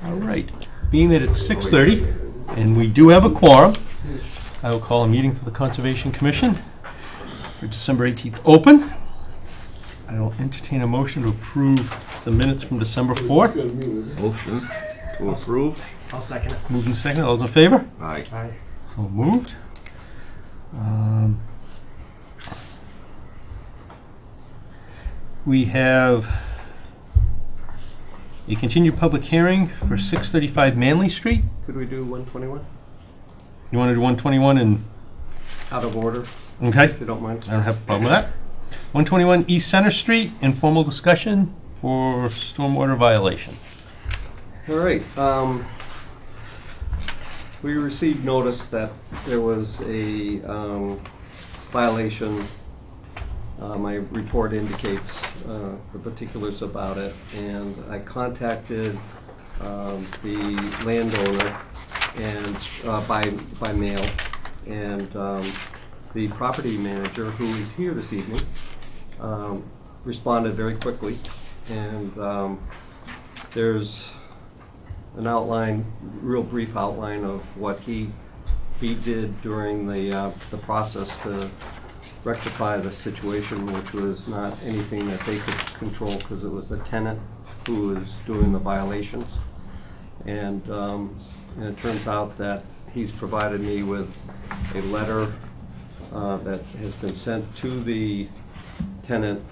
All right. Being that it's 6:30 and we do have a quorum, I will call a meeting for the Conservation Commission for December 18th open. I will entertain a motion to approve the minutes from December 4th. Motion to approve. I'll second it. Moving second, all those in favor? Aye. Aye. So moved. We have a continued public hearing for 635 Manley Street. Could we do 121? You want to do 121 and, Out of order, okay, if you don't mind. I don't have a problem with that. 121 East Center Street, informal discussion for stormwater violation. All right. We received notice that there was a violation. My report indicates the particulars about it, and I contacted the landowner and by mail, and the property manager, who is here this evening, responded very quickly, and there's an outline, real brief outline of what he did during the process to rectify the situation, which was not anything that they could control because it was the tenant who was doing the violations. And it turns out that he's provided me with a letter that has been sent to the tenant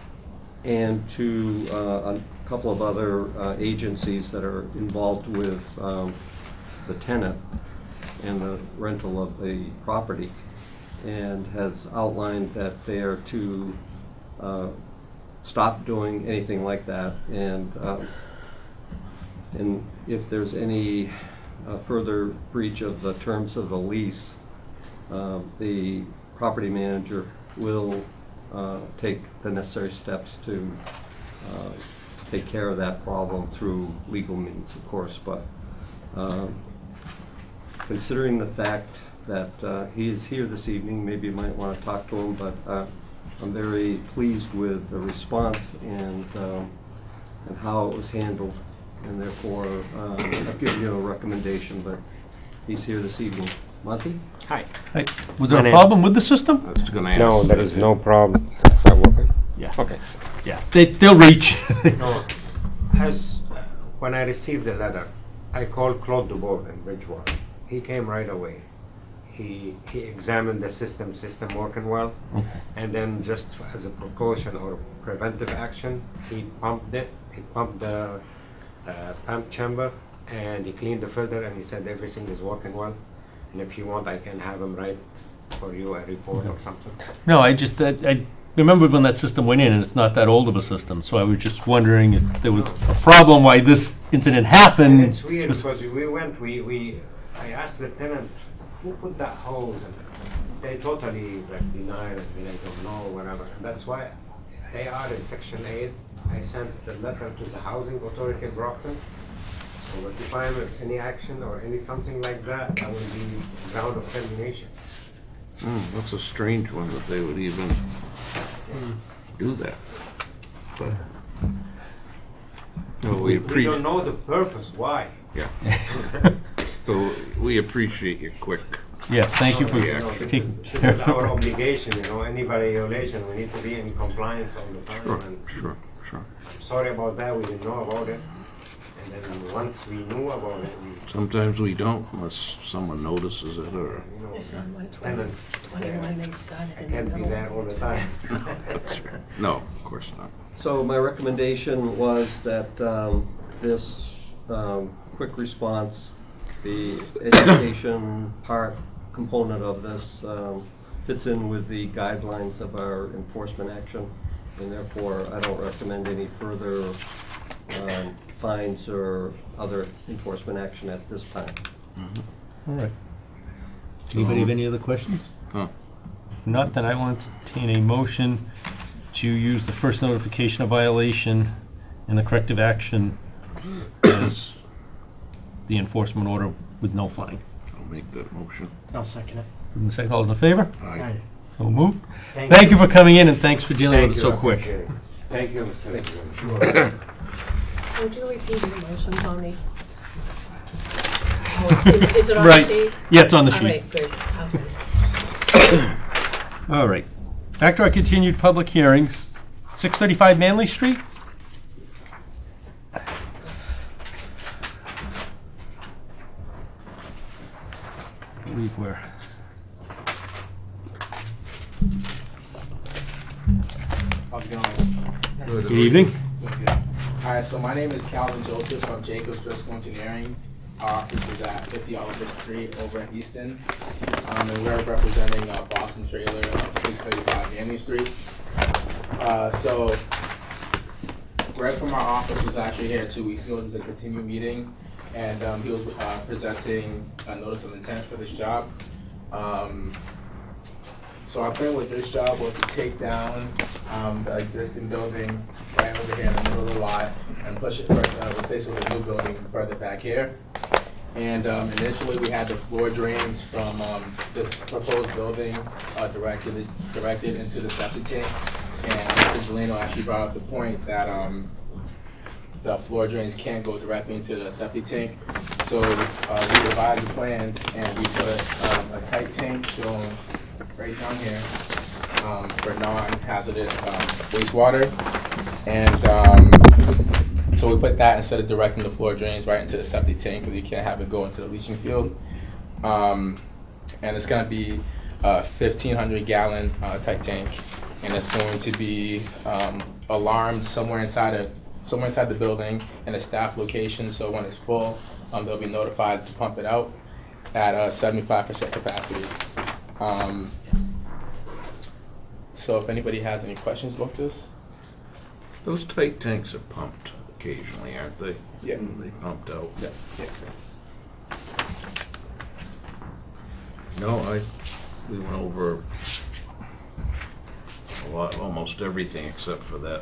and to a couple of other agencies that are involved with the tenant and the rental of the property, and has outlined that they are to stop doing anything like that, and if there's any further breach of the terms of the lease, the property manager will take the necessary steps to take care of that problem through legal means, of course. But considering the fact that he is here this evening, maybe you might want to talk to him, but I'm very pleased with the response and how it was handled, and therefore I've given you a recommendation, but he's here this evening. Monty? Hi. Hey, was there My a name- problem with the system? I was gonna ask. No, there is no problem. It's not working. Yeah. Okay. Yeah. They'll reach. No, as when I received the letter, I called Claude Dubois in Bridgewater. He came right away. He examined the system working well, and then just as a precaution or preventive action, he pumped it. He pumped the pump chamber, and he cleaned the filter, and he said everything is working well. And if you want, I can have him write for you a report or something. No, I remember when that system went in, and it's not that old of a system, so I was just wondering if there was a problem why this incident happened. And it's weird because I asked the tenant, who put that hose? And they totally denied it, they don't know, whatever. And that's why they are in Section 8. I sent the letter to the Housing Authority in Brockton. So if I have any action or any something like that, that will be ground of termination. That's a strange one that they would even do that. But no, we We don't appreciate. know the purpose, why. Yeah. So we appreciate your quick. Yeah, thank you for Yeah. taking This is our obligation, any violation, we need to be in compliance all the time. Sure, And sure, sure. I'm sorry about that, we didn't know about it. And then once we knew about it, Sometimes we don't unless someone notices it or. It's on tenant, 121, they started I in the can't be middle. there all the time. No, of course not. So my recommendation was that this quick response, the education component of this fits in with the guidelines of our enforcement action, and therefore I don't recommend any further fines or other enforcement action at this time. All right. Anybody have any other questions? Huh. Not that I will entertain a motion to use the first notification of violation and the corrective action as the enforcement order with no fine. I'll make that motion. I'll second it. Moving second, all those in favor? Aye. So moved. Thank you for coming in, and thanks for dealing with it so quick. Thank you, Mr. President. Would you repeat your motion, Tony? Oh, is it on the Right. sheet? Yeah, it's on the All sheet. right, good, okay. All right. Back to our continued public hearings. 635 Manley Street? I believe we're... How's it going? Good evening. Alright, so my name is Calvin Joseph of Jacobs Driscoll Engineering. Our office is at 50 Oliver Street over in Easton. And we're representing Boston Trailer of 635 Manley Street. So Greg from our office was actually here 2 weeks ago. It was a continued meeting. And he was presenting a notice of intent for this job. So our plan with this job was to take down the existing building right over here in the middle of the lot and push it, replace it with a new building further back here. And initially, we had the floor drains from this proposed building directed into the septic tank. And Mr. Gelino actually brought up the point that the floor drains can't go directly into the septic tank. So we revised the plans and we put a tight tank shown right down here for non-hazardous wastewater. And so we put that instead of directing the floor drains right into the septic tank because you can't have it go into the leaching field. And it's going to be a 1,500 gallon tight tank, and it's going to be alarmed somewhere inside the building in a staff location. So when it's full, they'll be notified to pump it out at 75% capacity. So if anybody has any questions about this? Those tight tanks are pumped occasionally, aren't they? Yeah. They pumped out. Yeah. No, we went over a lot, almost everything except for the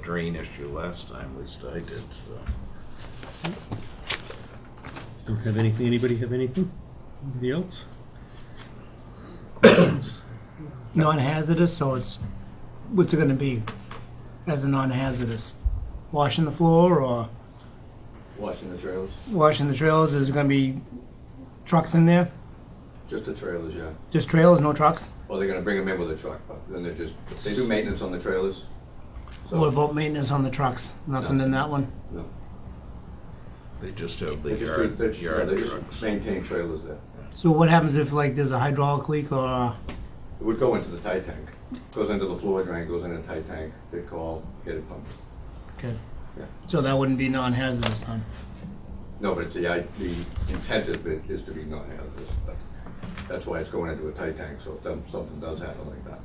drain issue last time, at least I did, so. Don't have anything. Anybody have anything? Anybody else? Questions? Non-hazardous, so what's it gonna be as a non-hazardous? Washing the floor or Washing the trailers? washing the trailers? Is it gonna be trucks in there? Just the trailers, yeah. Just trailers, no trucks? Well, they're gonna bring them in with a truck, but then they do maintenance on the trailers. So- What about maintenance on the trucks? Nothing in that one? No. They just have the They just yard they trucks. just maintain trailers there. So what happens if like there's a hydraulic leak or, It would go into the tight tank. Goes into the floor drain, goes in a tight tank. They call, get it pumped. okay. Yeah. So that wouldn't be non-hazardous then? No, but the intent of it is to be non-hazardous, but that's why it's going into a tight tank, so if something does happen like that.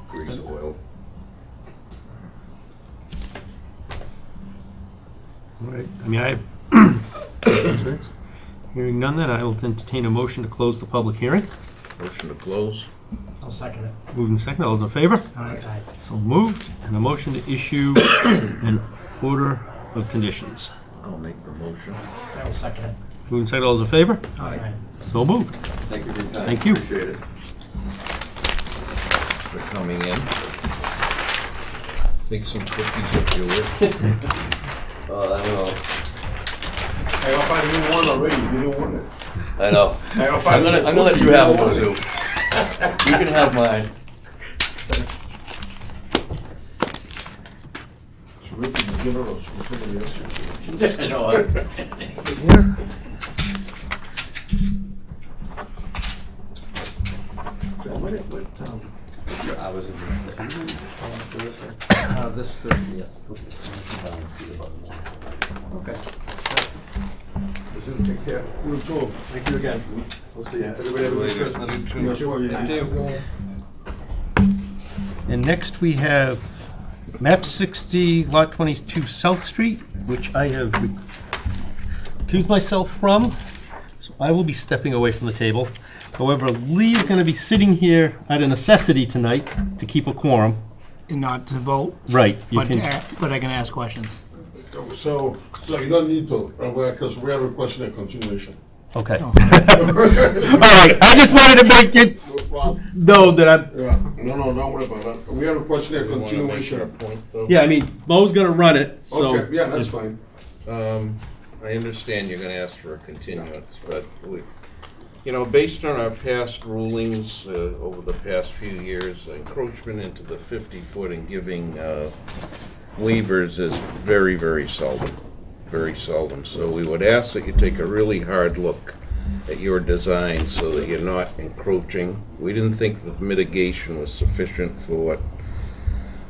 Grease, oil. All right. I mean, hearing none, then I will entertain a motion to close the public hearing. Motion to close. I'll second it. Moving second, all those in favor? Aye. So moved. And a motion to issue an order of conditions. I'll make the motion. I'll second it. Moving second, all those in favor? Aye. So moved. Thank you for your time. Thank you. Appreciate it. For coming in. Take some cookies if you wish. I don't know. I don't find you one already, you didn't want it. I know. I don't I'm find gonna let you have one too. You can have mine. So we can give her a, somebody else. I know. I was in This Thursday, yes. Okay. Take care. You too. Thank you again. We'll see you. Everybody have a good Christmas. You too. You And next we have map 60, lot 22 South Street, which I have recused myself from. So I will be stepping away from the table. However, Lee is going to be sitting here out of necessity tonight to keep a quorum. And not to vote, Right. You but, can. but I can ask questions. So you don't need to, because we are requesting a continuation. Okay. All right. I just wanted to make it No problem. know that I'm Yeah. No, don't worry about that. We are requesting a Do you wanna make it a continuation. point, though? Yeah, I mean, Mo's gonna run it, so. Okay, yeah, that's fine. I understand you're gonna ask for a continuance, but we, you know, based on our past rulings, over the past few years, encroachment into the 50-foot and giving, waivers is very, very seldom. Very seldom. So we would ask that you take a really hard look at your design so that you're not encroaching. We didn't think the mitigation was sufficient for what,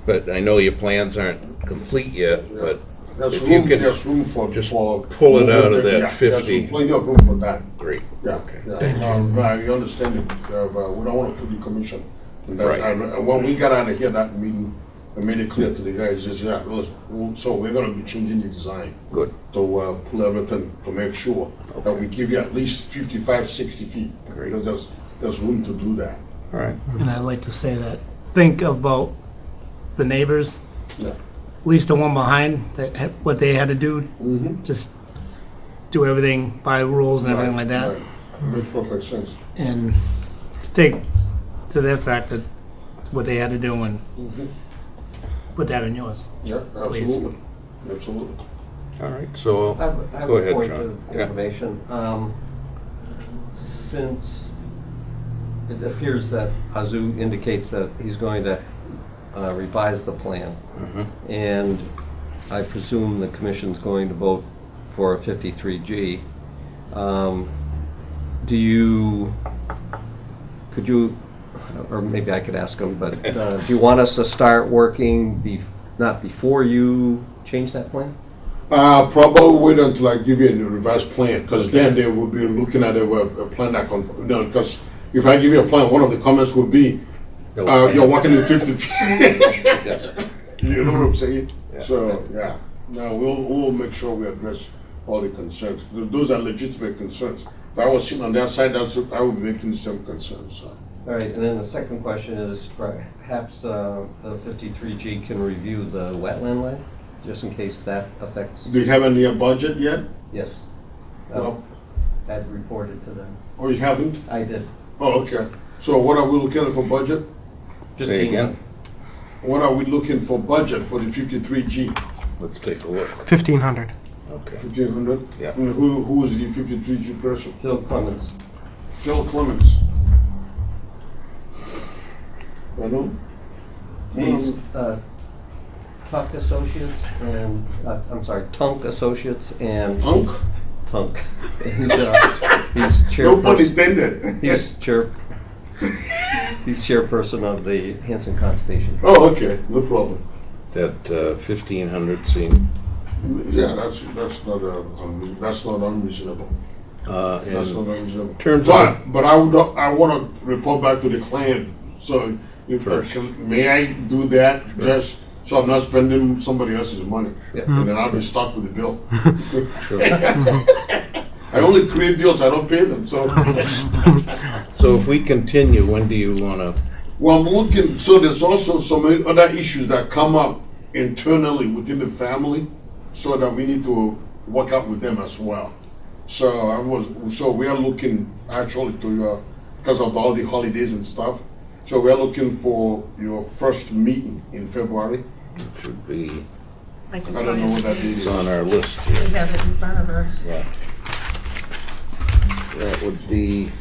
but I know your plans aren't complete yet, but There's if you room, can there's room for, just for. pull it out of that Yeah, 50. There's plenty of room for that. great. Yeah, Okay. yeah. Right, you understand it, but we don't wanna put the commission. And that, Right. and when we got out of here, that meeting, I made it clear to the guys, is, yeah, so we're gonna be changing the design Good. to, pull everything, to make sure that we give you at least 55, 60 feet. Great. Because there's room to do that. All right. And I'd like to say that, think about the neighbors, Yeah. at least the one behind, what they had to do, Mm-hmm. just do everything by rules and everything like that. Makes perfect sense. And take to their fact that what they had to do and Mhm. put that on yours. Yeah, absolutely, absolutely. All right, so, I have Go a ahead, point John. of Yeah. information. Since it appears that Azu indicates that he's going to revise the plan, and I presume the commission's going to vote for a 53G, could you, or maybe I could ask him, but do you want us to start working not before you change that plan? Probably wait until I give you a revised plan, because then they will be looking at a plan that because if I give you a plan, one of the comments will be, you're working in 50 feet. You know what I'm saying? Yeah. So, yeah, no, we'll make sure we address all the concerns. Those are legitimate concerns. If I was sitting on that side, I would be making the same concerns, so. All right, and then the second question is perhaps the 53G can review the wetland line, just in case that affects, Do you have any budget yet? yes. Well- I'd reported to them. Or you haven't? I did. Oh, okay. So what are we looking at for budget? say again, What are we looking for budget for the 53G? let's take a look. 1,500. Okay. 1,500? Yeah. And who is the 53G person? Phil Clemens. Phil Clements. I know. He's Tuck Associates and, I'm sorry, Tunk Associates and Punk? Tunk. And, he's No pun chairperson, intended. he's chairperson of the Hanson Conservation. Oh, okay, no problem. That 1,500 seem, Yeah, that's not unreasonable. That's not in unreasonable. terms of, But I want to report back to the client. So, may I do that just so I'm not spending somebody else's money, Yeah. and then I'll be stuck with the bill. I only create bills, I don't pay them. So, so if we continue, when do you wanna, well, I'm looking. So there's also some other issues that come up internally within the family, so that we need to work out with them as well. So we are looking actually to because of all the holidays and stuff. So we are looking for your first meeting in February. should be, I can I tell don't know you. what that date it's is. on our list We here. have it in front of us. Yeah. That would be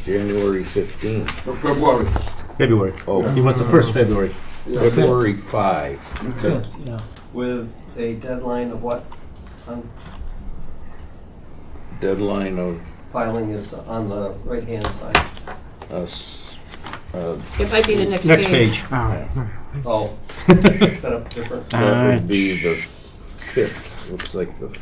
January 15th. February. February. Oh, He wants the first February. Yeah. February 5. Okay. Yeah. With a deadline of what? Deadline of Filing is on the right-hand side. us, It might be the next Next page. page. Oh, set up different. that would be the 5th, looks like the,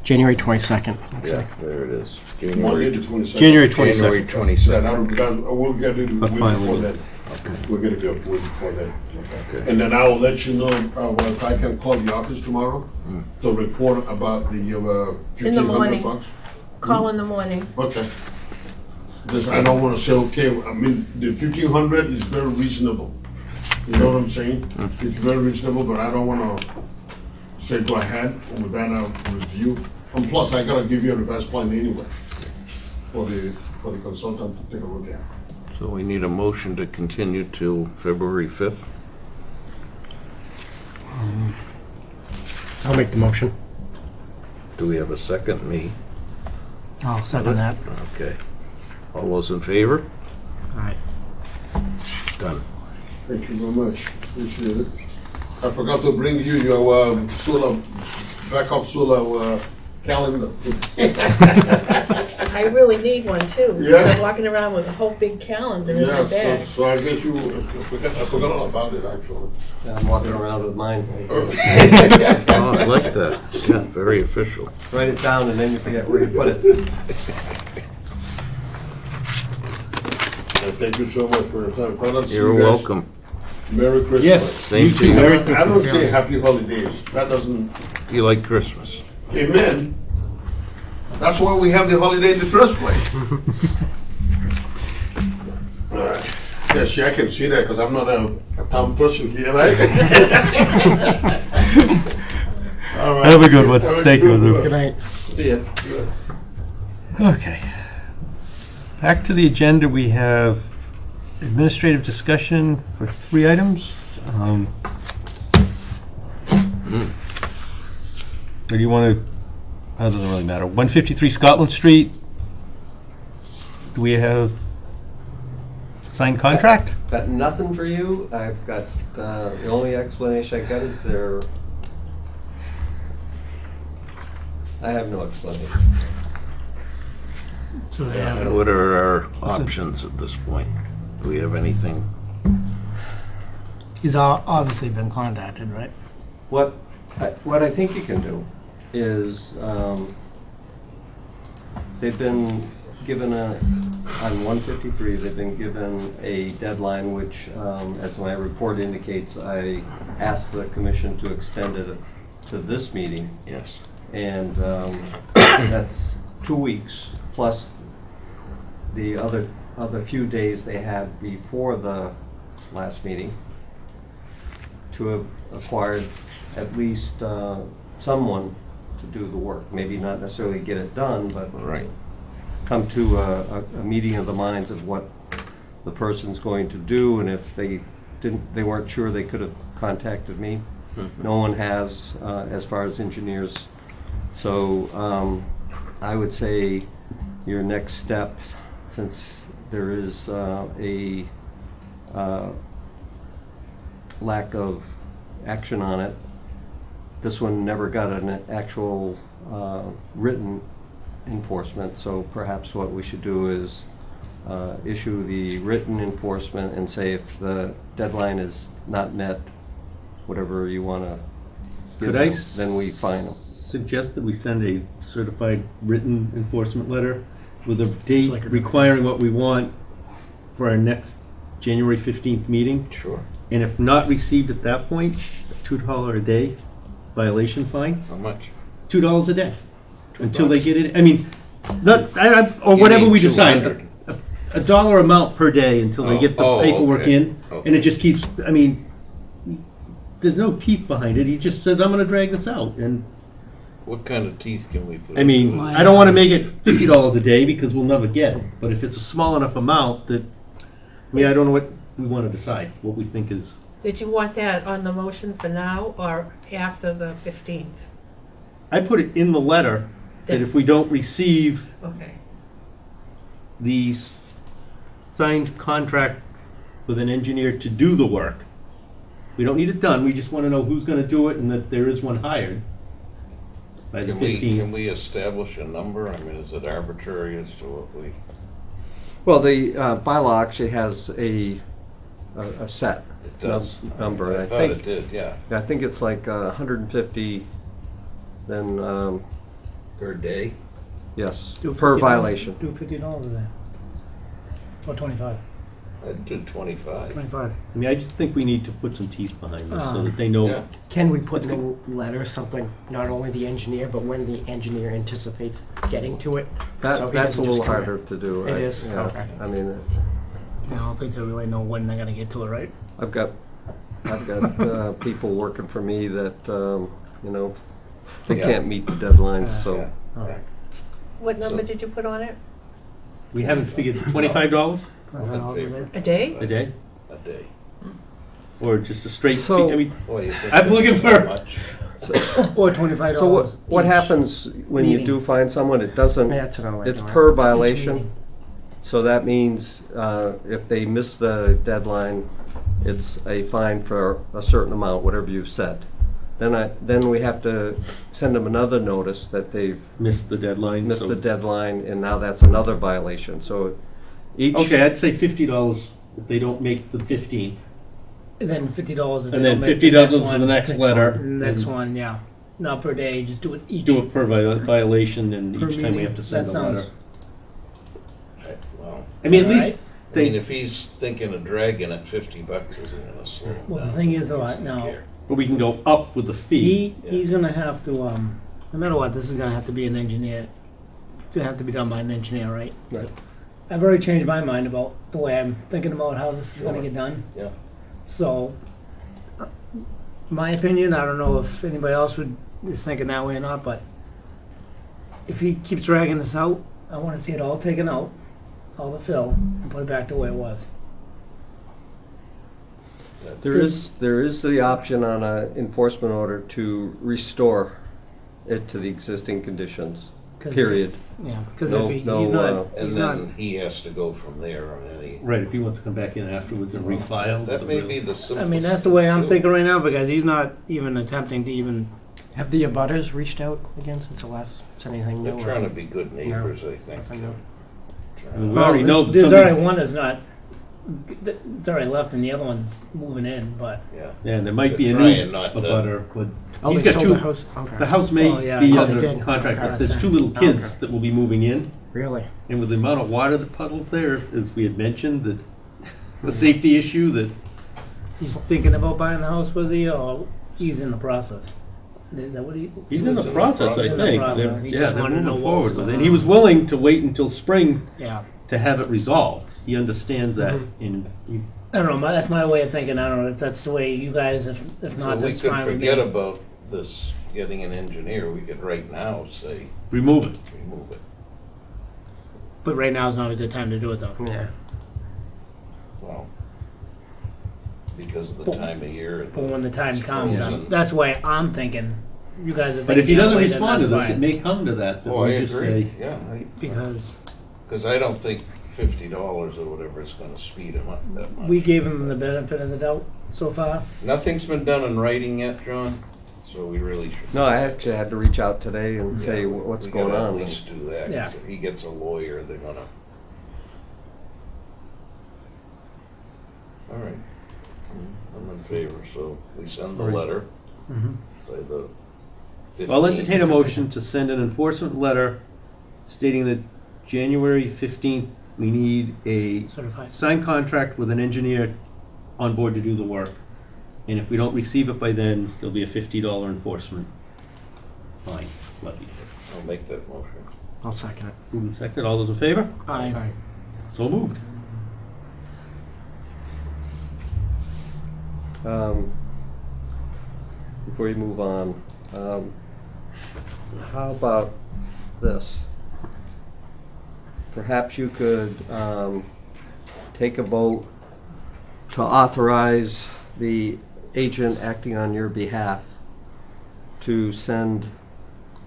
January 22nd. yeah, there it is. Monday the 22nd. January January 22nd. 22nd. We'll get it way filing before it. then. We'll get it way before then. Okay. And then I will let you know if I can call the office tomorrow to report about the In the 1,500 morning. bucks. Call in the morning. Okay. Because I don't want to say, okay, I mean, the 1,500 is very reasonable. You know what I'm saying? It's very reasonable, but I don't want to say go ahead without a review. And plus, I gotta give you a revised plan anyway for the consultant to take a look at. So we need a motion to continue till February 5th. I'll make the motion. Do we have a second? Me? I'll second that. Okay. All those in favor? Aye. Done. Thank you very much. Appreciate it. I forgot to bring you your solar, backup solar calendar. I really need one too. Yeah. I'm walking around with a whole big calendar in my Yeah, bag. so I guess you, I forgot all about it, actually. I'm walking around with mine. Oh, I like that. Yeah, very official. Write it down and then you forget where you put it. Thank you so much for your time. If I don't see You're you guys, welcome. Merry Christmas. Yes, Same you to too. you. Merry I don't Christmas. say happy holidays. That doesn't, You like Christmas? amen. That's why we have the holiday in the first place. All right. Yeah, see, I can see that because I'm not a town person here, right? All right. Have a good one. Have a Thank you, good Lou. one. Good night. See ya. Okay. Back to the agenda, we have administrative discussion for 3 items. Or do you want to, that doesn't really matter. 153 Scotland Street. Do we have signed contract? Got nothing for you. I've got, the only explanation I got is I have no explanation. So they have, What are our options at this point? Do we have anything? he's obviously been contacted, right? What I think you can do is, they've been given on 153, they've been given a deadline which, as my report indicates, I asked the commission to extend it to this meeting. Yes. And that's 2 weeks, plus the other few days they had before the last meeting to have acquired at least someone to do the work. Maybe not necessarily get it done, but Right. come to a meeting of the minds of what the person's going to do, and if they weren't sure, they could have contacted me. No one has, as far as engineers. So I would say your next step, since there is a lack of action on it, this one never got an actual written enforcement, so perhaps what we should do is issue the written enforcement and say if the deadline is not met, whatever you want to give Could I them, then we fine them. suggest that we send a certified written enforcement letter with a date Like a- requiring what we want for our next January 15th meeting? Sure. And if not received at that point, a $2 a day violation fine, How much? $2 a day, until they get it, I mean, not, or whatever we decide. 200. A dollar amount per day until they get the Oh, paperwork okay. in, and it just keeps, I mean, there's no teeth behind it, he just says, I'm gonna drag this out, and, What kind of teeth can we put? I mean, into it? I don't wanna make it $50 a day, because we'll never get it, but if it's a small enough amount that, I mean, I don't know what we wanna decide, what we think is, Did you want that on the motion for now or after the 15th? I put it in the letter, that if we don't receive Okay. the signed contract with an engineer to do the work, we don't need it done, we just wanna know who's gonna do it and that there is one hired by the Can we 15th. establish a number? I mean, is it arbitrary as to what we? Well, the bylaw actually has a set It does. number. I I thought it think, did, yeah. I think it's like 150, then, Per day? yes, Do per $50 violation. Do $50 a day. Or 25, I'd do 25. 25. I mean, I just think we need to put some teeth behind this, so Um, that they Yeah. know. Can we put in the letter something, not only the engineer, but when the engineer anticipates getting to it? So That, he that's a doesn't little just come in. harder to do, It right? is? Yeah. Okay. I mean, I don't think they really know when they're gonna get to it, right? I've got people working for me that, you know, they Yeah. can't meet the deadlines, so. Yeah. All right. What number So- did you put on it? We haven't figured $25? I'm in favor. A day? A day? A day. Or just a straight fee? So- I mean, Boy, you think I'm looking that's for- much? Or $25. So what each. happens when you meeting. do find someone, it doesn't, Yeah, that's what I like. it's doing. per Each violation? meeting. So that means if they miss the deadline, it's a fine for a certain amount, whatever you've set. Then we have to send them another notice that they've Missed the deadline. missed so the it's- deadline, and now that's another violation. So each. Okay, I'd say $50 if they don't make the 15th. And then $50 if they And then don't make the next $50 for one. the next letter. Next and one, yeah. Not per day, just do it each. Do it per violation, and per each time we meeting. have to send That a letter. sounds- Well, I mean, at Alright. least I mean, they, if he's thinking of dragging it, $50 isn't gonna slow him down. Well, the thing is, though, He doesn't now- care. but we can go up with the fee. He's gonna have to, no matter what, this is gonna have to be an engineer. It's gonna have to be done by an engineer, right? Right. I've already changed my mind about the way I'm thinking about how this is gonna get done. Yeah. So, my opinion, I don't know if anybody else is thinking that way or not, but if he keeps dragging this out, I wanna see it all taken out, all the fill, and put it back the way it was. There is the option on an enforcement order to restore it to the existing conditions, 'Cause- period. Yeah, because No- if he's no, not, And he's not, then he has to go from there, and then Right, if he wants to come back in afterwards and refile. that with may the be real- the simplest. I mean, that's the way I'm thing to thinking right now, because he's not even attempting to even, Have the abutters reached out again since the last, said anything do. new? They're or- trying to be good neighbors, I think. I know. I mean, we already know that there's already somebody's, one that's not, it's already left and the other one's moving in, but, Yeah. yeah, there might be a They're new trying not to- abutter, but Oh, he's they got sold the two, house? Okay. the house may Oh, yeah. be Oh, they under did. contract, Okay. but there's two little kids Okay. that will be moving in. Really? And with the amount of water that puddles there, as we had mentioned, that the safety issue that, he's thinking about buying the house, was he, or he's in the process? Is that what he? he's in the process, I He's in the think. process. They're- He Yeah, just they're wanted to know moving what was forward with it. going And he on. was willing to wait until spring Yeah, to have it resolved. He understands that, Mhm. and he- I don't know, that's my way of thinking, I don't know if that's the way you guys, if So not, we that's could fine with me. forget about this, getting an engineer, we could right now say, remove it. remove it. But right now is not a good time to do it, though. Yeah. Well, because of the But- time of year. But when the time comes, frozen. that's the way I'm thinking, you guys are But if he thinking that doesn't way, then respond to that's this, it fine. may come to that, that Oh, I we just agree, say, yeah, Because because I don't think $50 or whatever is gonna speed him up that much. we gave him the benefit of the doubt so far. Nothing's been done in writing yet, John, so we really should. No, I actually had to reach out today and say Yeah, what's we going gotta on. At least do that, 'cause Yeah. if he gets a lawyer, they're gonna. All right, I'm in favor, so we send the All right. letter, Mm-hmm. say the 15th. I'll entertain a motion to send an enforcement letter stating that January 15th, we need a Certified. signed contract with an engineer on board to do the work. And if we don't receive it by then, there'll be a $50 enforcement fine levied. I'll make that motion. I'll second it. Moved and seconded. All those in favor? Aye. So moved. Before you move on, how about this? Perhaps you could take a vote to authorize the agent acting on your behalf to send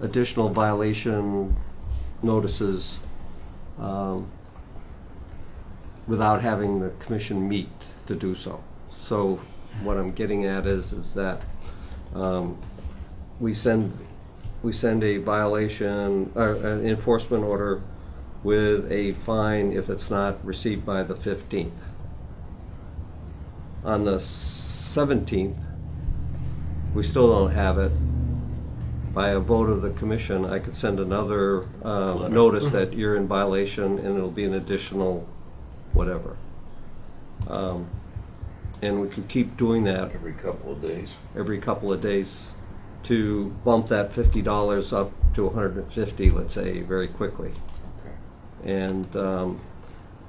additional violation notices without having the commission meet to do so. So what I'm getting at is that we send a violation, or an enforcement order with a fine if it's not received by the 15th. On the 17th, we still don't have it. By a vote of the commission, I could send another notice that you're in violation, and it'll be an additional whatever. And we can keep doing that Every couple of days. every couple of days to bump that $50 up to 150, let's say, very quickly. And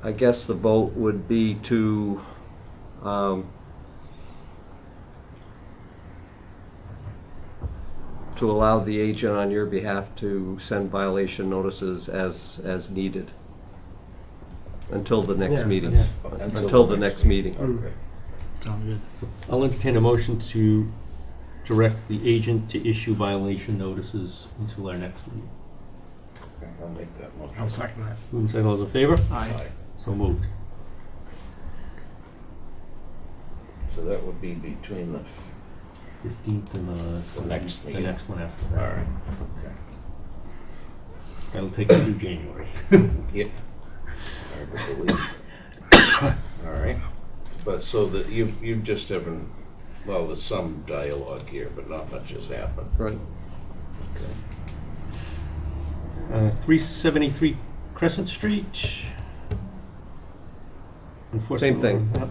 I guess the vote would be to allow the agent on your behalf to send violation notices as needed until the next Yeah. meeting. Yeah. Until the next meeting. Okay. Sounds good. So I'll entertain a motion to direct the agent to issue violation notices until our next meeting. Okay, I'll make that motion. I'll second that. Moving second, all those in favor? Aye. So moved. So that would be between the, 15th and The next the meeting. next one after all that. right, okay. That'll take us through January. Yeah. I would believe. All right, but so that you just haven't, well, there's some dialogue here, but not much has happened. Right. Okay. 373 Crescent Street. Same thing. Yep.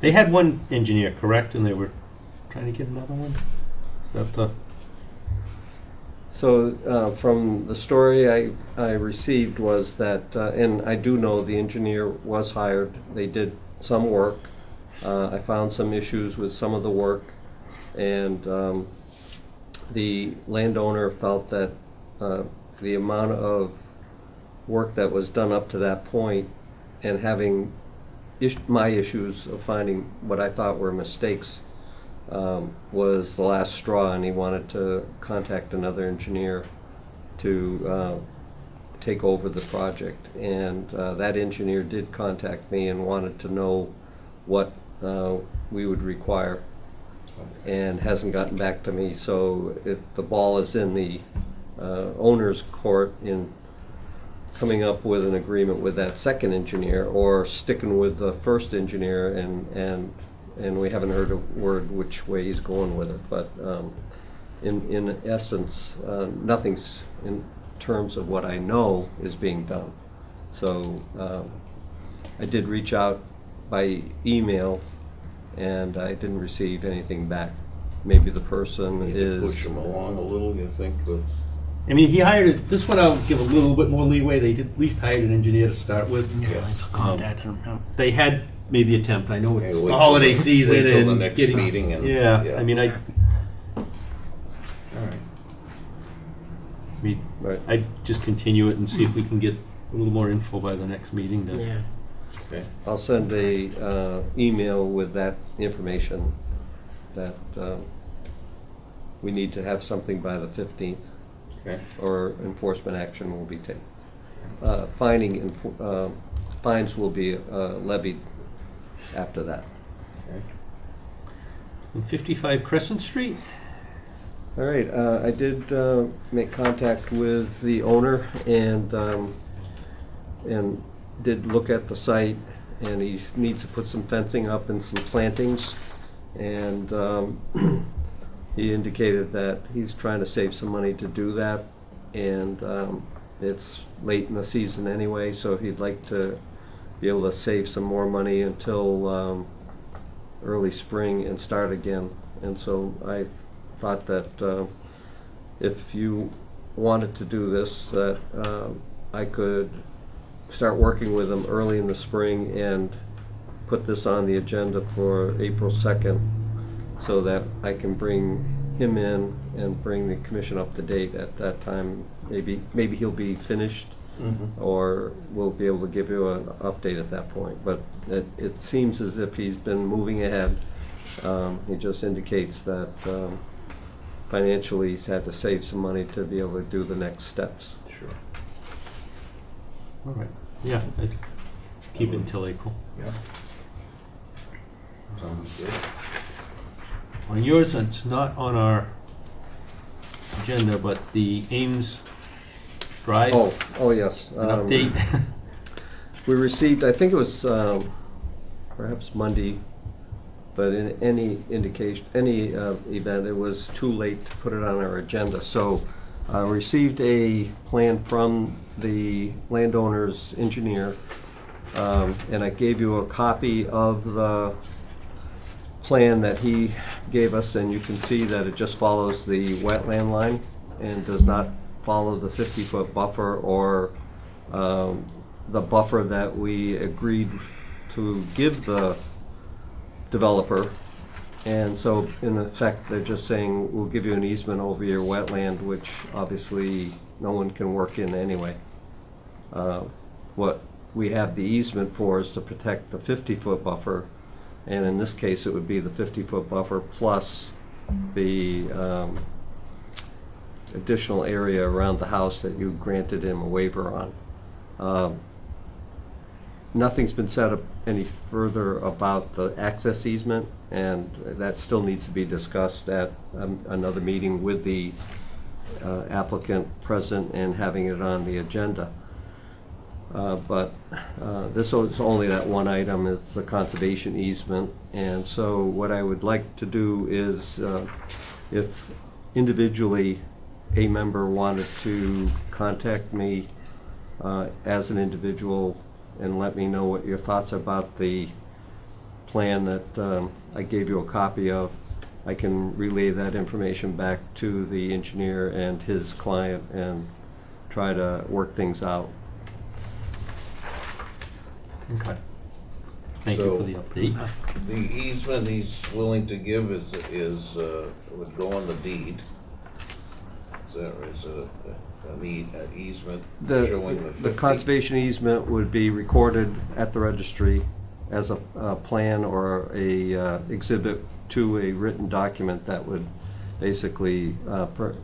They had one engineer, correct, and they were trying to get another one? Is that the, So from the story I received was that, and I do know the engineer was hired. They did some work. I found some issues with some of the work, and the landowner felt that the amount of work that was done up to that point, and having my issues of finding what I thought were mistakes, was the last straw, and he wanted to contact another engineer to take over the project. And that engineer did contact me and wanted to know what we would require, and hasn't gotten back to me. So the ball is in the owner's court in coming up with an agreement with that second engineer, or sticking with the first engineer, and we haven't heard a word which way he's going with it. But in essence, nothing's in terms of what I know is being done. So I did reach out by email, and I didn't receive anything back. Maybe the person You is. could push them along a little, you think, with, I mean, he hired, this one I'll give a little bit more leeway, they did at least hired an engineer to start with. yeah. Contacted him. They had made the attempt, I know Okay, it's wait the till holiday the- season wait till the and next getting. meeting and- Yeah, yeah. I mean, All right. Right. I'd just continue it and see if we can get a little more info by the next meeting then. Yeah. Okay, I'll send a email with that information, that we need to have something by the 15th, okay. or enforcement action will be taken. Fines will be levied after that. Okay. And 55 Crescent Street? All right, I did make contact with the owner, and did look at the site, and he needs to put some fencing up and some plantings, and he indicated that he's trying to save some money to do that, and it's late in the season anyway, so he'd like to be able to save some more money until early spring and start again. And so I thought that if you wanted to do this, that I could start working with him early in the spring and put this on the agenda for April 2nd, so that I can bring him in and bring the commission up to date at that time. Maybe he'll be finished, or we'll be able to give you an update at that point. But it seems as if he's been moving ahead. He just indicates that financially he's had to save some money to be able to do the next steps. Sure. All right, yeah, I'd keep it until April. Yeah. Sounds good. On yours, it's not on our agenda, but the Ames Drive, Oh, yes. an update. We received, I think it was perhaps Monday, but in any indication, any event, it was too late to put it on our agenda. So I received a plan from the landowner's engineer, and I gave you a copy of the plan that he gave us, and you can see that it just follows the wetland line and does not follow the 50-foot buffer, or the buffer that we agreed to give the developer. And so in effect, they're just saying, we'll give you an easement over your wetland, which obviously no one can work in anyway. What we have the easement for is to protect the 50-foot buffer, and in this case, it would be the 50-foot buffer plus the additional area around the house that you granted him a waiver on. Nothing's been said any further about the access easement, and that still needs to be discussed at another meeting with the applicant present and having it on the agenda. But this is only that one item, is the conservation easement. And so what I would like to do is, if individually a member wanted to contact me as an individual and let me know what your thoughts about the plan that I gave you a copy of, I can relay that information back to the engineer and his client and try to work things out. Okay. Thank you for the update. The easement he's willing to give would go on the deed. Is it an easement showing The conservation easement would be recorded at the registry as a plan or a exhibit to a written document that would basically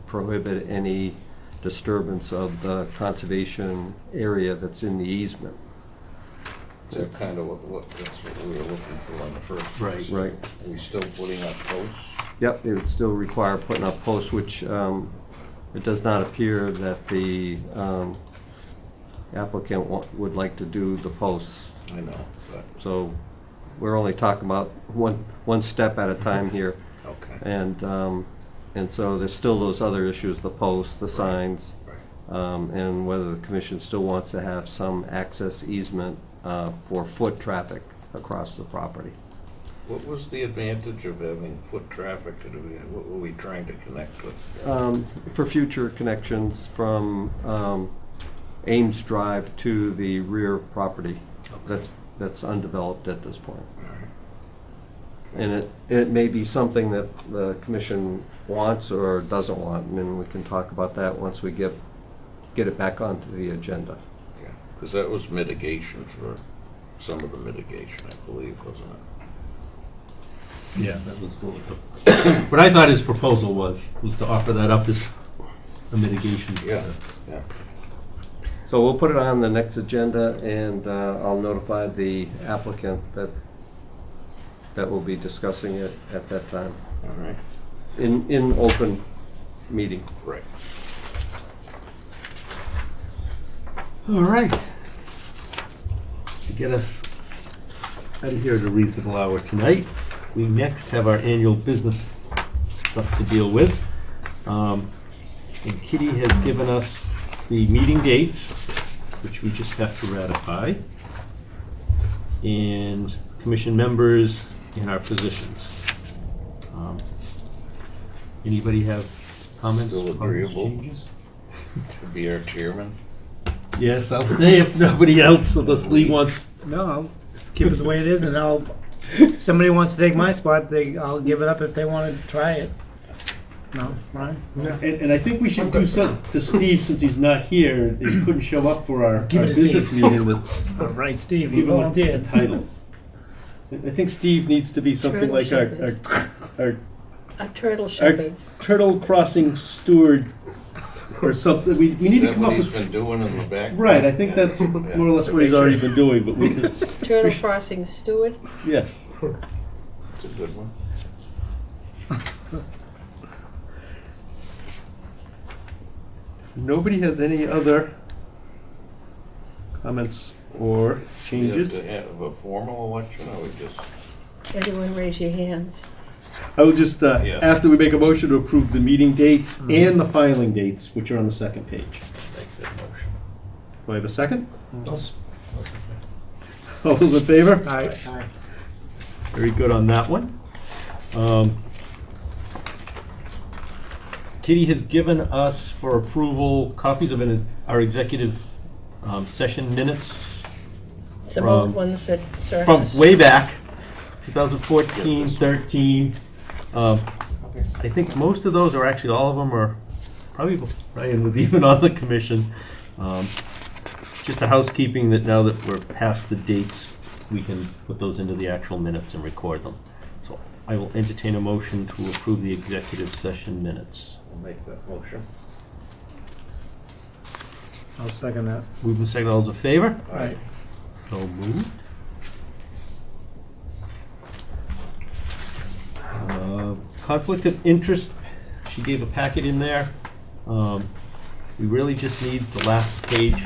prohibit any disturbance of the conservation area that's in the easement. So kind of that's what we were looking for in the first place. Right. Are we still putting up posts? Yep, it would still require putting up posts, which it does not appear that the applicant would like to do the posts. I know, but, So we're only talking about one step at a time here. okay. And so there's still those other issues, the posts, the signs, and whether the commission still wants to have some access easement for foot traffic across the property. What was the advantage of having foot traffic? What were we trying to connect with? For future connections from Ames Drive to the rear property. Okay. That's undeveloped at this point. All right. And it may be something that the commission wants or doesn't want, and then we can talk about that once we get it back onto the agenda. Yeah, because that was mitigation for some of the mitigation, I believe, wasn't it? Yeah, that was what I thought his proposal was to offer that up as a mitigation. Yeah, yeah. So we'll put it on the next agenda, and I'll notify the applicant that we'll be discussing it at that time, All right. in open meeting. Right. All right. To get us out of here at a reasonable hour tonight, we next have our annual business stuff to deal with. And Kitty has given us the meeting dates, which we just have to ratify, and commission members in our positions. Anybody have comments? Still on agreeable. changes? To be our chairman. Yes, I'll stay if nobody else, unless Lee wants. No, I'll keep it the way it is, and if somebody wants to take my spot, I'll give it up if they want to try it. No, Ryan? And I think we should do something to Steve, since he's not here, he couldn't show up for our Give it to business Steve. meeting, that All right, Steve, you give him a volunteered. title. I think Steve needs to be something Turtle like our A turtle shepherd. turtle crossing steward or something. We need Is to that come what up he's with. been doing in the back? Right, I think that's more or less what he's already been doing, but we can, Turtle crossing steward. yes. It's a good one. Nobody has any other comments or Do you have changes? to have a formal election, or we just? Everyone raise your hands. I will just Yeah. ask that we make a motion to approve the meeting dates and the filing dates, which are on the second page. Make that motion. Do I have a second? All those in favor? Aye. Very good on that one. Kitty has given us for approval copies of our executive session minutes Some From- old ones that from surface. way back, 2014, 13. I think most of those, or actually all of them, are probably Brian was even on the commission. Just just a housekeeping that now that we're past the dates, we can put those into the actual minutes and record them. So I will entertain a motion to approve the executive session minutes. I'll make that motion. I'll second that. Moved and seconded, all those in favor? Right. So moved. Conflict of interest, she gave a packet in there. We really just need the last page,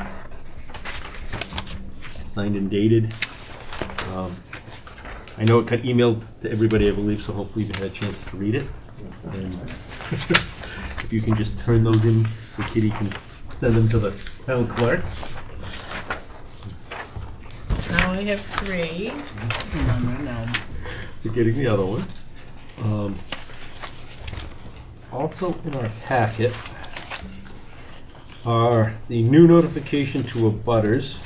signed and dated. I know it got emailed to everybody, I believe, so hopefully you've had a chance to read it. And if you can just turn those in so Kitty can send them to the town clerk. Now I have 3. Right now. You're getting the other one. Also in our packet are the new notification to abutters.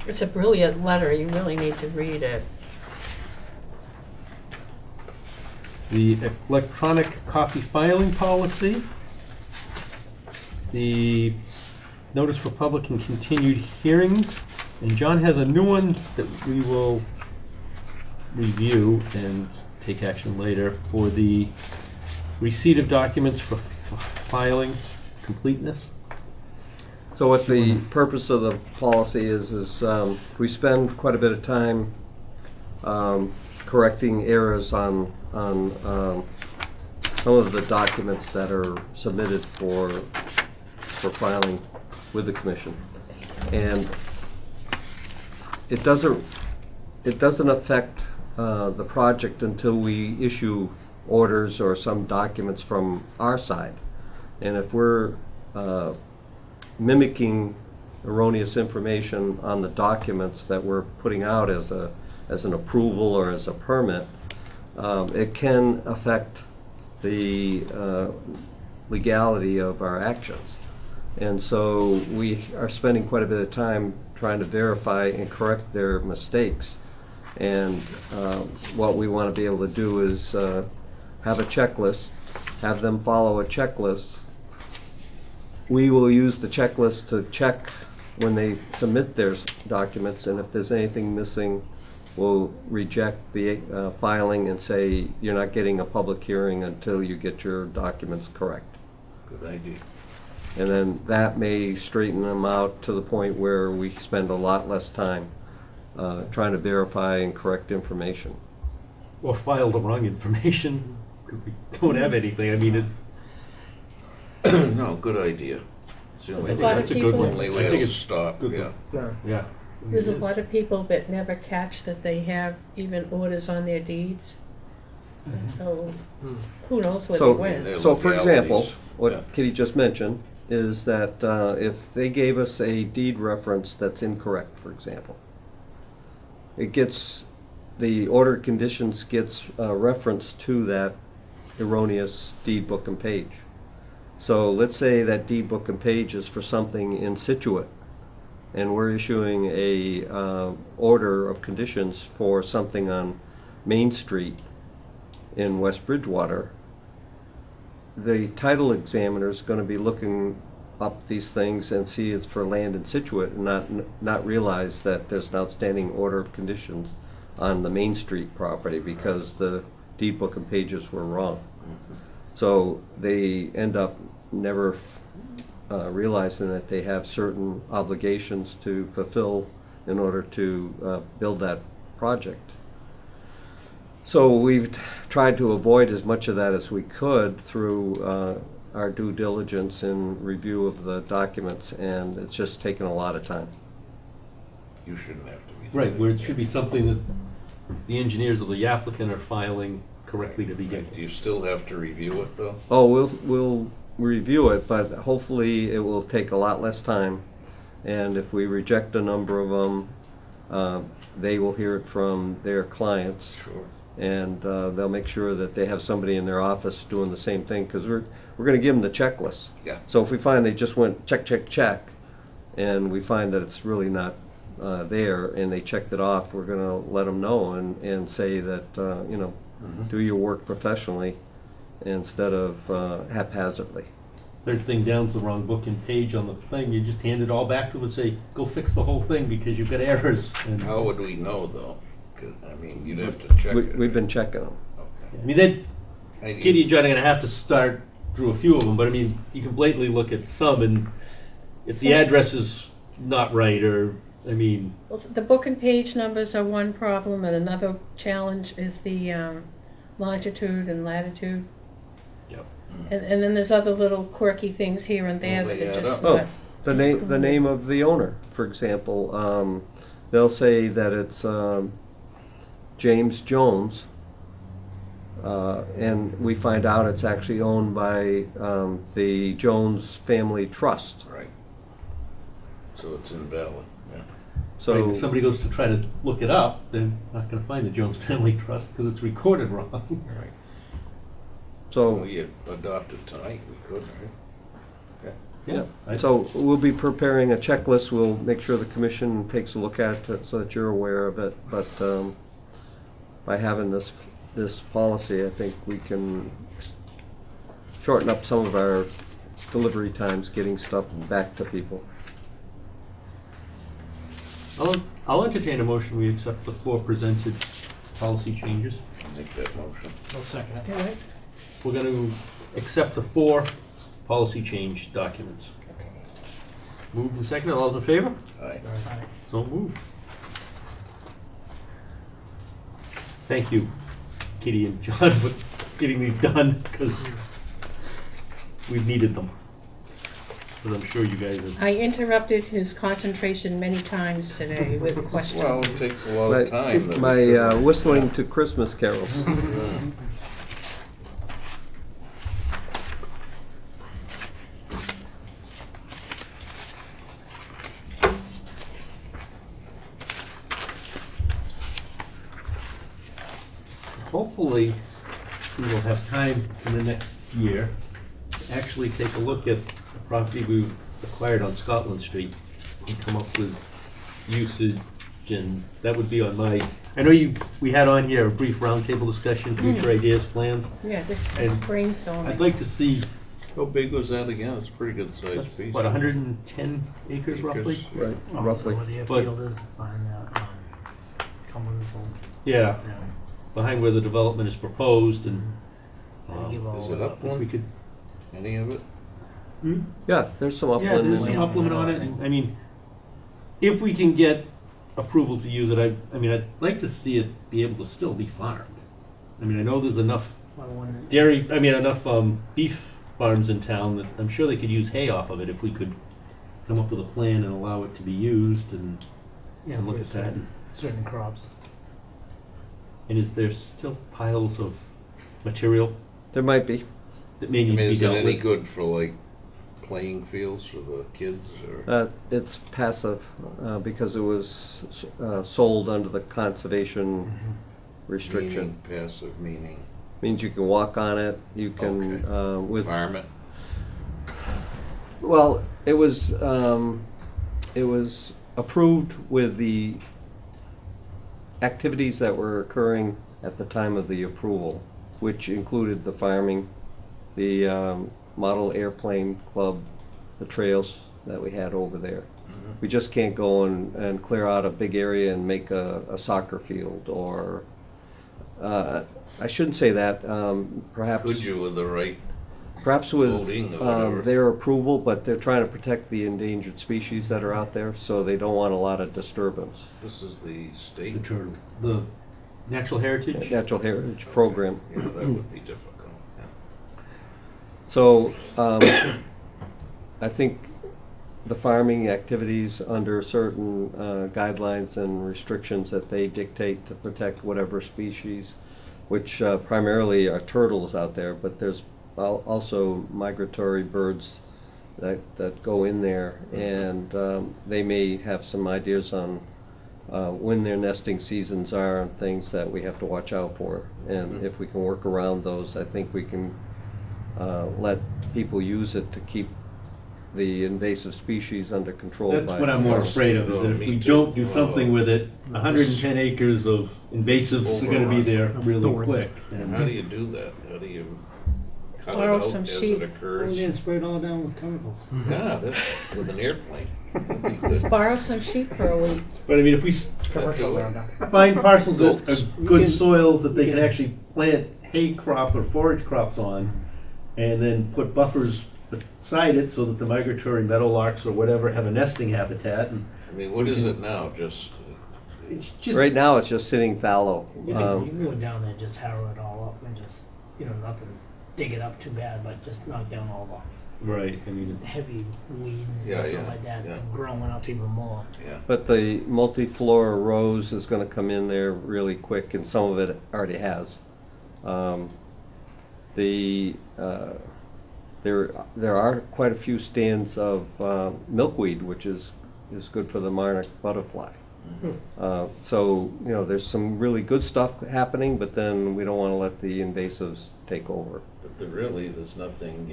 It's a brilliant letter, you really need to read it. The electronic copy filing policy, the notice for public and continued hearings, and John has a new one that we will review and take action later for the receipt of documents for filing completeness. So what the purpose of the policy is we spend quite a bit of time correcting errors on some of the documents that are submitted for filing with the commission. And it doesn't affect the project until we issue orders or some documents from our side. And if we're mimicking erroneous information on the documents that we're putting out as an approval or as a permit, it can affect the legality of our actions. And so we are spending quite a bit of time trying to verify and correct their mistakes. And what we want to be able to do is have a checklist, have them follow a checklist. We will use the checklist to check when they submit their documents, and if there's anything missing, we'll reject the filing and say, you're not getting a public hearing until you get your documents correct. Good idea. And then that may straighten them out to the point where we spend a lot less time trying to verify and correct information. Or file the wrong information, because we don't have anything. I mean, No, good idea. It's the only There's a lot of that's a good people- one. only I way think to it's stop, good. yeah. yeah. There's a It is. lot of people that never catch that they have even orders on their deeds. And so, who knows what they So- win? Their So for example, legalities, yeah. what Kitty just mentioned is that if they gave us a deed reference that's incorrect, for example, the order of conditions gets reference to that erroneous deed book and page. So let's say that deed book and page is for something in Situate, and we're issuing a order of conditions for something on Main Street in West Bridgewater. The title examiner is going to be looking up these things and see it's for land in Situate, and not realize that there's an outstanding order of conditions on the Main Street property because the deed book and pages were wrong. So they end up never realizing that they have certain obligations to fulfill in order to build that project. So we've tried to avoid as much of that as we could through our due diligence and review of the documents, and it's just taken a lot of time. You shouldn't have to be. Right, doing where it that. should be something that the engineers or the applicant are filing correctly to begin Do with. you still have to review it, though? Oh, we'll review it, but hopefully it will take a lot less time. And if we reject a number of them, they will hear it from their clients. Sure. And they'll make sure that they have somebody in their office doing the same thing, because we're going to give them the checklist. Yeah. So if we find they just went check, check, check, and we find that it's really not there, and they checked it off, we're going to let them know and say that, do your work professionally instead of haphazardly. third thing down's the wrong book and page on the thing, you just hand it all back to them and say, go fix the whole thing because you've got errors. And How would we know though? 'Cause, I mean, you'd have to check it. We've been checking them. Okay. I mean, then, And Kitty and John are gonna have to start through a few of them, but I mean, you can blatantly look at some, and if the address is not right, or, I mean, Well, the book and page numbers are one problem, and another challenge is the longitude and latitude. Yep. And then there's other little quirky things here and there Well, that they are add just up. not. The name of the owner, for example, they'll say that it's James Jones, and we find out it's actually owned by the Jones Family Trust. Right. So it's invalid, yeah. So if somebody goes to try to look it up, they're not gonna find the Jones Family Trust, because it's recorded wrong. Right. so We adopted tonight, we could, right? yeah. I- So we'll be preparing a checklist. We'll make sure the commission takes a look at it so that you're aware of it. But by having this policy, I think we can shorten up some of our delivery times, getting stuff back to people. I'll entertain a motion, we accept the 4 presented policy changes. Make that motion. I'll second it. Okay. We're gonna accept the 4 policy change documents. Moved and seconded, all those in favor? Aye. So moved. Thank you, Kitty and John, for getting these done, because we've needed them. But I'm sure you guys have. I interrupted his concentration many times today with questions. Well, it takes a lot of time. My whistling to Christmas carols. Hopefully, we will have time in the next year to actually take a look at the property we acquired on Scotland Street and come up with usage, and that would be on my, I know we had on here a brief roundtable discussion, future ideas, plans. Yeah, this And brainstorming. I'd like to see, How big was that again? It's a pretty good sized that's, piece. what, 110 acres roughly? Right, roughly. Where the But- airfield is behind that, Cumberland's home. Yeah, Yeah. behind where the development is proposed, and Give all Is of it if we upland? could. Any of it? Yeah, there's some Yeah, upland there's in some there. upland on it, and, I mean, if we can get approval to use it, I mean, I'd like to see it be able to still be farmed. I mean, I know there's enough enough beef farms in town that I'm sure they could use hay off of it if we could come up with a plan and allow it to be used and look at that. Certain crops. And is there still piles of material There might be. that may I need mean, to be is it dealt any with? good for like playing fields for the kids or? It's passive because it was sold under the conservation restriction. Meaning, passive meaning, Means you can walk on it. You can with farm it? well, it was approved with the activities that were occurring at the time of the approval, which included the farming, the model airplane club, the trails that we had over there. We just can't go and clear out a big area and make a soccer field or, I shouldn't say that, perhaps. Could you with the right? Perhaps with Voting or whatever. their approval, but they're trying to protect the endangered species that are out there, so they don't want a lot of disturbance. This is the The state? turtle, the natural heritage? Natural Heritage Program. Yeah, that would be difficult, yeah. So, I think the farming activities under certain guidelines and restrictions that they dictate to protect whatever species, which primarily are turtles out there, but there's also migratory birds that go in there, and they may have some ideas on when their nesting seasons are and things that we have to watch out for. And if we can work around those, I think we can let people use it to keep the invasive species under control. That's by what I'm more farmers. afraid of, is that if Me we too. don't do something with it, 110 acres of invasives are gonna be there really Thorns. quick. And And how do you do that? How do you cut it Borrow out some as sheep. it occurs. And spray it all down with chemicals. Yeah, that's with an airplane. That'd be Let's good. borrow some sheep for a week. But I mean, if we Commercial Roundup. find parcels that Goats. are good can- soils that they you can can- actually plant hay crop or forage crops on, and then put buffers beside it so that the migratory meadowlarks or whatever have a nesting habitat, and I mean, what is it now? Just, it's just. Right now, it's just sitting fallow. You can go down there and just harrow it all up and just, nothing, dig it up too bad, but just knock down all Right, I mean, the heavy weeds Yeah, and stuff yeah, like that, yeah. growing up even more. yeah. But the multiflora rose is gonna come in there really quick, and some of it already has. There are quite a few stands of milkweed, which is good for the monarch butterfly. So, there's some really good stuff happening, but then we don't wanna let the invasives take over. But there's nothing,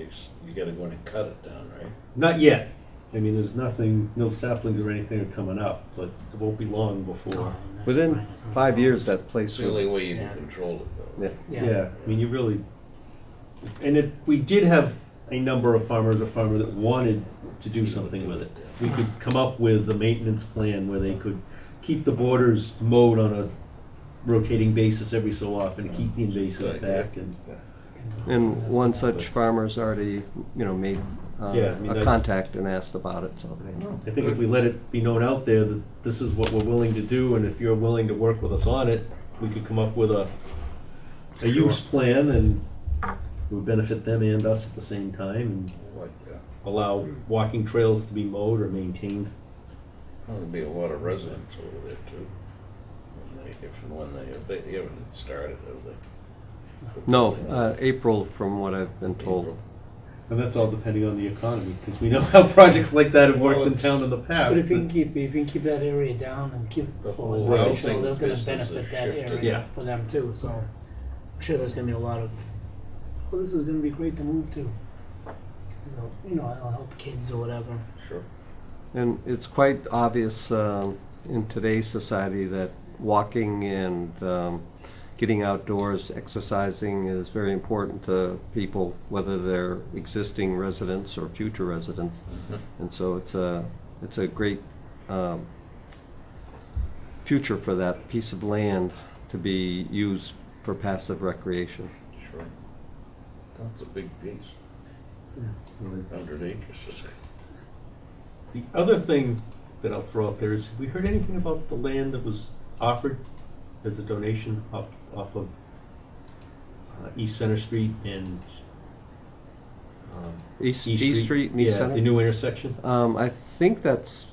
you gotta go in and cut it down, right? not yet. I mean, there's nothing, no saplings or anything are coming up, but it won't be long before. Within 5 years, that place It's the only would, way you Yeah. can control it, though. yeah. Yeah, I mean, you really, and we did have a number of farmers or farmer that wanted to do something with it. We could come up with a maintenance plan where they could keep the borders mowed on a rotating basis every so often, to keep the invasives Good, yeah. back, and, And one such farmer's already, made Yeah, I mean, a contact and asked about it, so they. I think if we let it be known out there that this is what we're willing to do, and if you're willing to work with us on it, we could come up with a use plan, and it would benefit them and us at the same time, and Like that. allow walking trails to be mowed or maintained. Well, there'll be a lot of residents over there too. When they haven't started, have they? No, April, from what I've been told. April. And that's all depending on the economy, because we know how projects like that have worked Well, in it's- town in the past. But if you can keep that area down and keep The whole recreational, housing that's gonna business benefit has that shifted. area Yeah. for them too, so I'm sure there's gonna be a lot of, well, this is gonna be great to move to. It'll help kids or whatever. Sure. And it's quite obvious in today's society that walking and getting outdoors, exercising is very important to people, whether they're existing residents or future residents. And so it's a great future for that piece of land to be used for passive recreation. Sure. That's a big piece, 100 acres. The other thing that I'll throw out there is, have we heard anything about the land that was offered as a donation off of East Center Street and East Street and East Yeah, the Center? new intersection. I think that's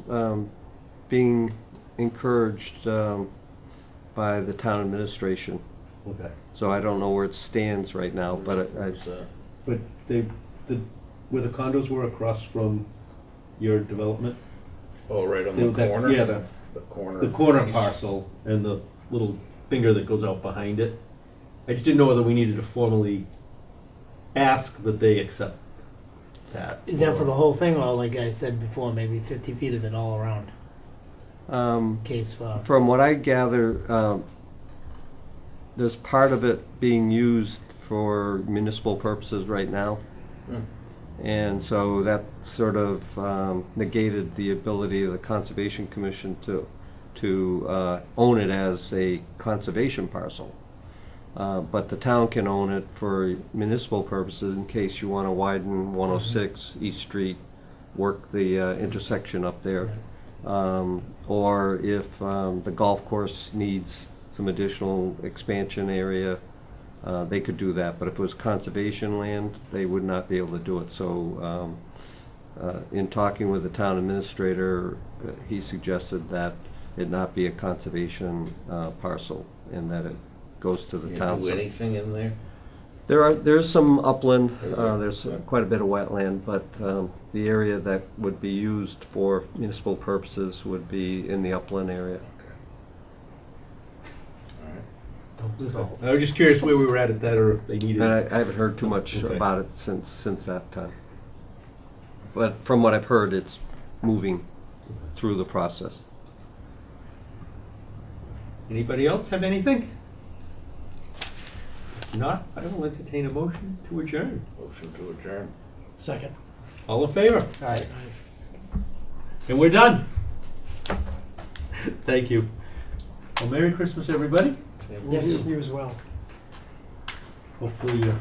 being encouraged by the town administration. Okay. So I don't know where it stands right now, but But where the condos were across from your development, Oh, right on Yeah, the that- corner? yeah, The corner. the corner piece. parcel and the little finger that goes out behind it. I just didn't know whether we needed to formally ask that they accept that. Is that for the whole thing, or like I said before, maybe 50 feet of it all around? Case for. from what I gather, there's part of it being used for municipal purposes right now. Hmm. And so that sort of negated the ability of the Conservation Commission to own it as a conservation parcel. But the town can own it for municipal purposes in case you want to widen 106 East Street, work the intersection up there. Or if the golf course needs some additional expansion area, they could do that. But if it was conservation land, they would not be able to do it. So in talking with the town administrator, he suggested that it not be a conservation parcel and that it goes to the You town. do So anything in there? there's some upland, Is there's there? quite a bit of wetland, but the area that would be used for municipal purposes would be in the upland area. Okay. All right. So, I was just curious where we were at that, or if they needed. And I haven't heard too much Okay. about it since that time. But from what I've heard, it's moving through the process. Anybody else have anything? If not, I will entertain a motion to adjourn. Motion to adjourn. Second. All in favor? Aye. And we're done. Thank you. Well, Merry Christmas, everybody. Yes, you as well. Hopefully,